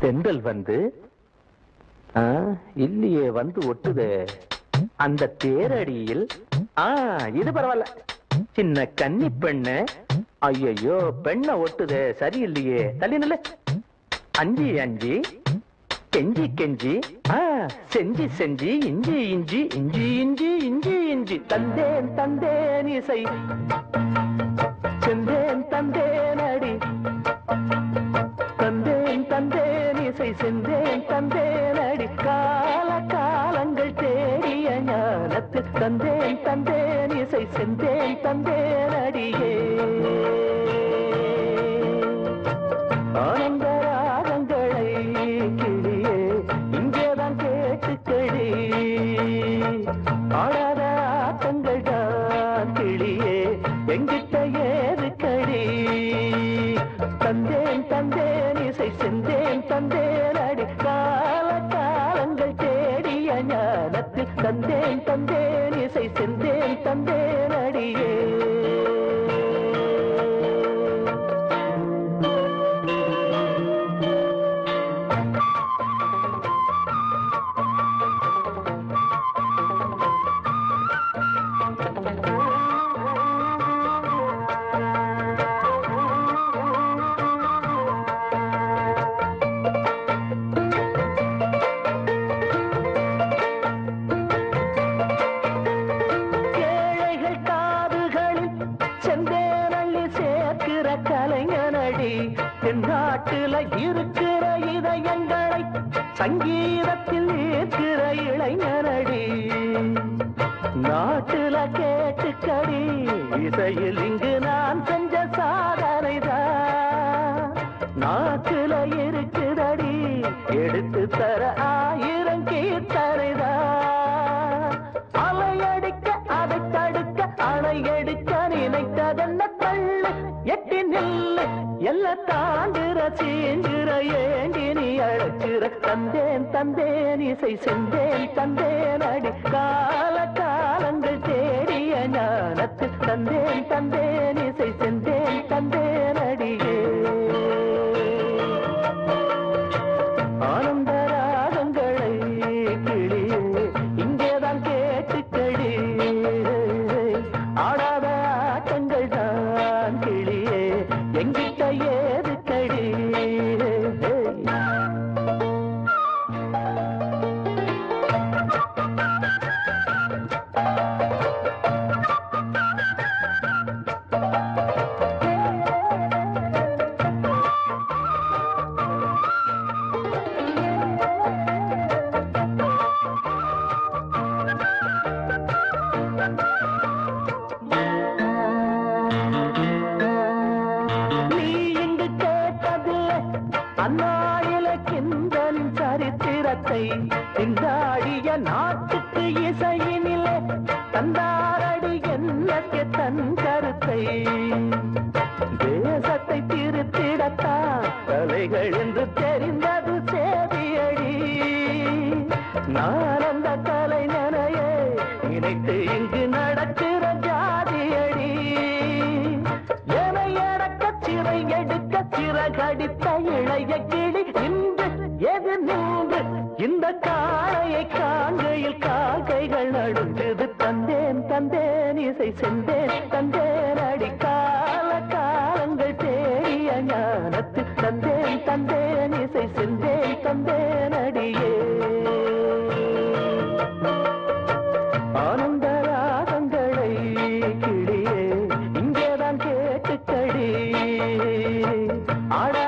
தென்றல் வந்து இல்லையே வந்து ஒட்டுதே அந்த தேரடியில். இது பரவாயில்ல. சின்ன கன்னி பெண்ணு. ஐயோ பெண்ண ஒட்டுதே சரியில்லையே. தள்ளி நில்ல. அஞ்சி அஞ்சி கெஞ்சி கெஞ்சி செஞ்சி செஞ்சி இஞ்சி இஞ்சி இஞ்சி இஞ்சி இஞ்சி இஞ்சி தந்தேன் தந்தேன் இசை செந்தேன் தந்தேன் அடி தந்தேன் தந்தேன் இசை செந்தேன் தந்தேன் அடி கால காலங்கள் தேடிய ஞானத்து தந்தேன் தந்தேன் இசை செந்தேன் தந்தேன் அடியே ஆனந்த ராகங்களை கிளியே இங்கேதான் கேட்டுக்கடி ஆடாத ஆட்டங்கள் தான் கிளியே எங்கிட்ட ஏதுக்கடி தந்தேன் தந்தேன் இசை செந்தேன் தந்தேன் அடி கால காலங்கள் தேடிய ஞானத்து தந்தேன் தந்தேன் இசை செந்தேன் தந்தேன் அடியே நாட்டுல இருக்கிற இதயங்களை சங்கீதத்தில் இருக்கிற இளைஞரடி நாட்டுல கேட்டுக்கடி இசையில் இங்கு நான் செஞ்ச சாதனைதான் நாட்டுல இருக்குதடி எடுத்து தர 1000 கீர்த்தனைதான் அலையடிக்க அதை தடுக்க அணை எடுக்க நினைத்ததென்ன தள்ளு எட்டி நில்லு எல்லா தாண்டுற சீண்டுற ஏண்டி நீ அழைச்சிற தந்தேன் தந்தேன் இசை செந்தேன் தந்தேன் அடி கால காலங்கள் தேடிய ஞானத்து தந்தேன் தந்தேன் இசை செந்தேன் தந்தேன் அடியே ஆனந்த ராகங்களை கிளியே இங்கேதான் கேட்டுக்கடி ஆடாத ஆட்டங்கள் தான் கிளியே எங்கிட்ட ஏதுக்கடி அந்நாளில கிந்தனின் சரித்திரத்தை திண்டாடிய நாட்டுக்கு இசையினிலே தந்தாரடி என்னಕ್ಕೆ தன் கருத்தை தேசத்தை திருத்திடத்தான் தலைகள் என்று தெரிந்தது சேதியடி நான் அந்த கலைஞனையே நினைத்து இங்கு நடக்கிற ஜாதியடி சிறை எடுக்க சிறகடித்த இளைய கிளி இன்று எது நின்று இந்த காளையை காண்கையில் கால்கைகள் நடுங்குது தந்தேன் தந்தேன் இசை செந்தேன் தந்தேன் அடி கால காலங்கள் தேடிய ஞானத்து தந்தேன் தந்தேன் இசை செந்தேன் தந்தேன் அடியே ஆனந்த ராகங்களை கிளியே இங்கேதான் கேட்டுக்கடி ஆடா